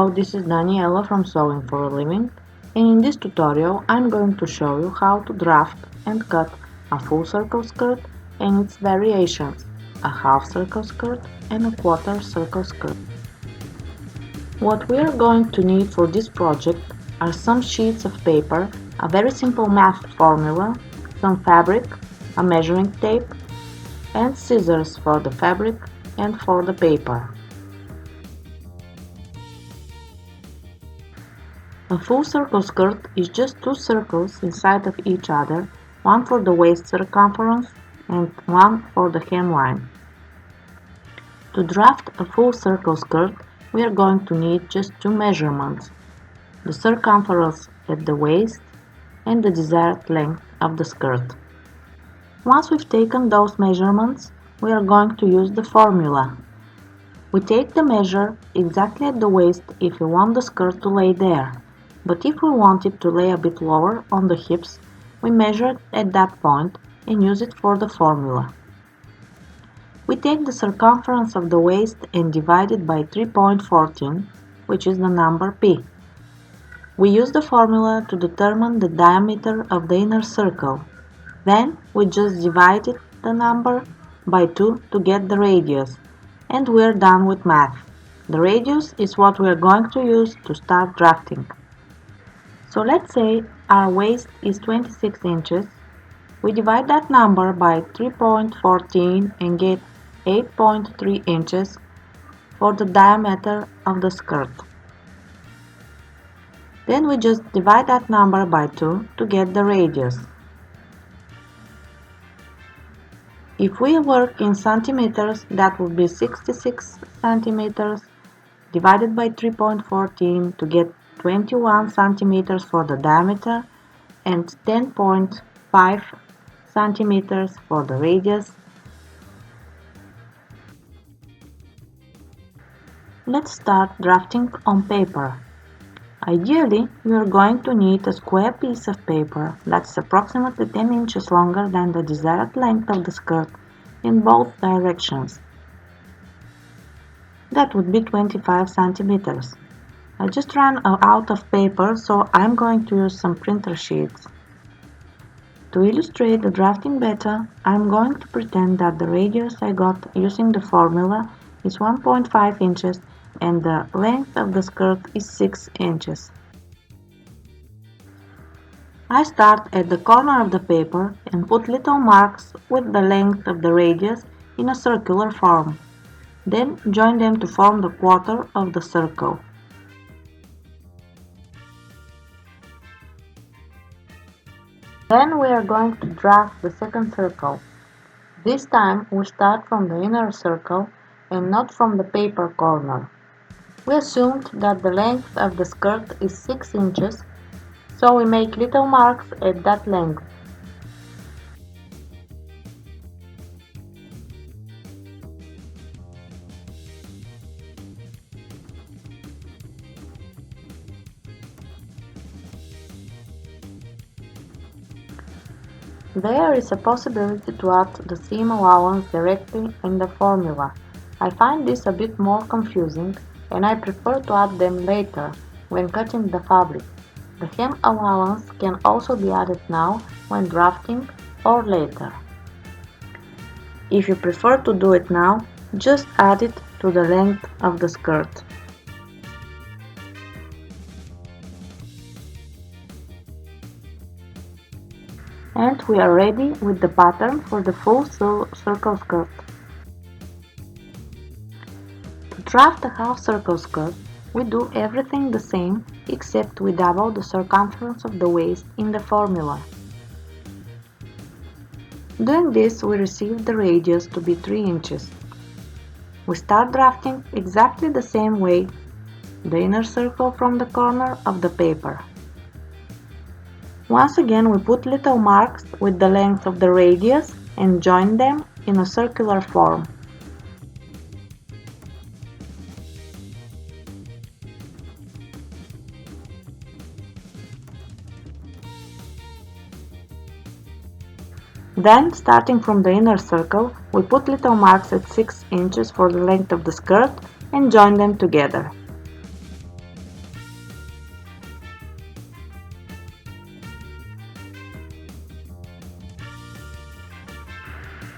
Hello, this is Daniela from Sewing for a Living, and in this tutorial I'm going to show you how to draft and cut a full circle skirt and its variations, a half circle skirt and a quarter circle skirt. What we are going to need for this project are some sheets of paper, a very simple math formula, some fabric, a measuring tape, and scissors for the fabric and for the paper. A full circle skirt is just two circles inside of each other, one for the waist circumference and one for the hemline. To draft a full circle skirt, we are going to need just two measurements, the circumference at the waist and the desired length of the skirt. Once we've taken those measurements, we are going to use the formula. We take the measure exactly at the waist if we want the skirt to lay there. But if we want it to lay a bit lower on the hips, we measure it at that point and use it for the formula. We take the circumference of the waist and divide it by 3.14, which is the number P. We use the formula to determine the diameter of the inner circle. Then we just divide the number by 2 to get the radius, and we're done with math. The radius is what we're going to use to start drafting. So let's say our waist is 26 inches. We divide that number by 3.14 and get 8.3 inches for the diameter of the skirt. Then we just divide that number by 2 to get the radius. If we work in centimeters, that would be 66 centimeters divided by 3.14 to get 21 centimeters for the diameter and 10.5 centimeters for the radius. Let's start drafting on paper. Ideally, we are going to need a square piece of paper that's approximately 10 inches longer than the desired length of the skirt in both directions. That would be 25 centimeters. I just ran out of paper, so I'm going to use some printer sheets. To illustrate the drafting better, I'm going to pretend that the radius I got using the formula is 1.5 inches and the length of the skirt is 6 inches. I start at the corner of the paper and put little marks with the length of the radius in a circular form. Then join them to form the quarter of the circle. Then we are going to draft the second circle. This time we start from the inner circle and not from the paper corner. We assumed that the length of the skirt is 6 inches, so we make little marks at that length. There is a possibility to add the seam allowance directly in the formula. I find this a bit more confusing and I prefer to add them later when cutting the fabric. The hem allowance can also be added now when drafting or later. If you prefer to do it now, just add it to the length of the skirt. And we are ready with the pattern for the full circle skirt. To draft a half circle skirt, we do everything the same except we double the circumference of the waist in the formula. Doing this, we receive the radius to be 3 inches. We start drafting exactly the same way, the inner circle from the corner of the paper. Once again we put little marks with the length of the radius and join them in a circular form. Then, starting from the inner circle, we put little marks at 6 inches for the length of the skirt and join them together.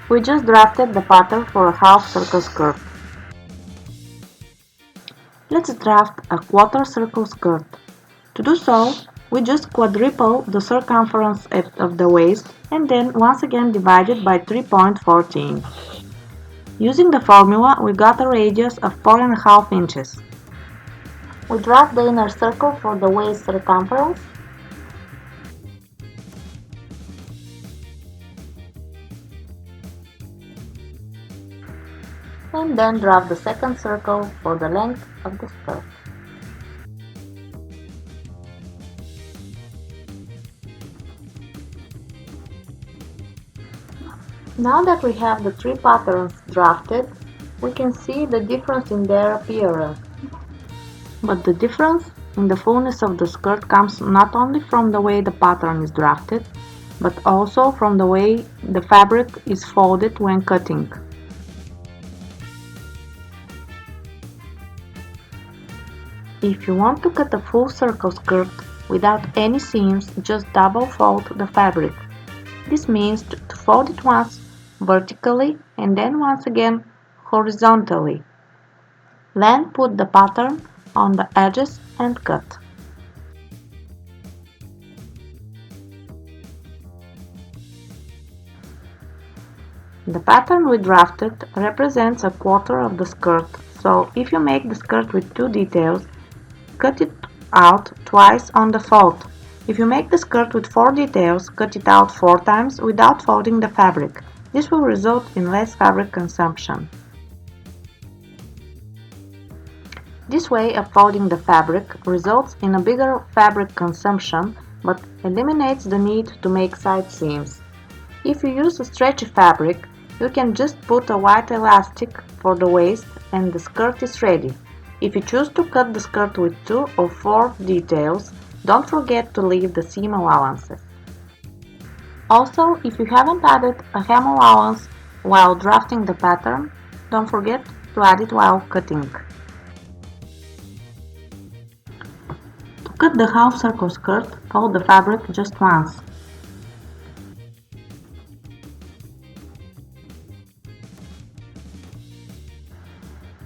We just drafted the pattern for a half circle skirt. Let's draft a quarter circle skirt. To do so, we just quadruple the circumference of the waist and then once again divide it by 3.14. Using the formula, we got a radius of 4.5 inches. We draft the inner circle for the waist circumference. And then draft the second circle for the length of the skirt. Now that we have the three patterns drafted, we can see the difference in their appearance. But the difference in the fullness of the skirt comes not only from the way the pattern is drafted, but also from the way the fabric is folded when cutting. If you want to cut a full circle skirt without any seams, just double fold the fabric. This means to fold it once vertically and then once again horizontally. Then put the pattern on the edges and cut. The pattern we drafted represents a quarter of the skirt, so if you make the skirt with 2 details, cut it out twice on the fold. If you make the skirt with 4 details, cut it out 4 times without folding the fabric. This will result in less fabric consumption. This way of folding the fabric results in a bigger fabric consumption but eliminates the need to make side seams. If you use a stretchy fabric, you can just put a white elastic for the waist and the skirt is ready. If you choose to cut the skirt with 2 or 4 details, don't forget to leave the seam allowances. Also, if you haven't added a hem allowance while drafting the pattern, don't forget to add it while cutting. To cut the half circle skirt, fold the fabric just once.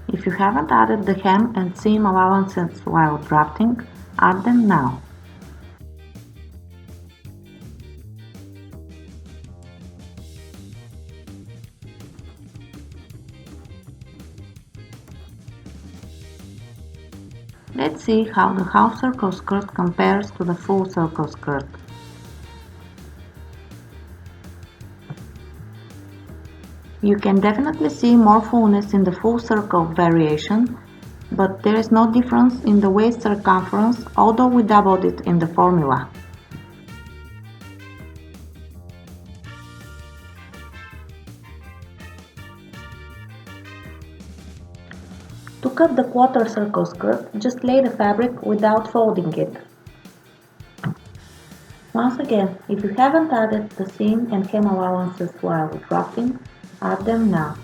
If you haven't added the hem and seam allowances while drafting, add them now. Let's see how the half circle skirt compares to the full circle skirt. You can definitely see more fullness in the full circle variation, but there is no difference in the waist circumference, although we doubled it in the formula. To cut the quarter circle skirt, just lay the fabric without folding it. Once again, if you haven't added the seam and hem allowances while drafting, add them now.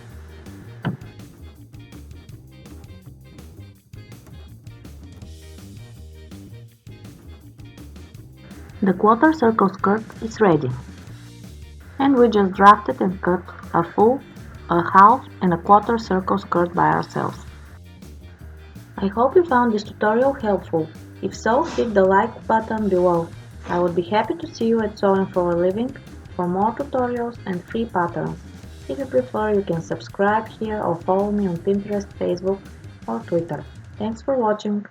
The quarter circle skirt is ready. And we just drafted and cut a full, a half and a quarter circle skirt by ourselves. I hope you found this tutorial helpful. If so, hit the like button below. I would be happy to see you at Sewing for a Living for more tutorials and free patterns. If you prefer, you can subscribe here or follow me on Pinterest, Facebook or Twitter. Thanks for watching.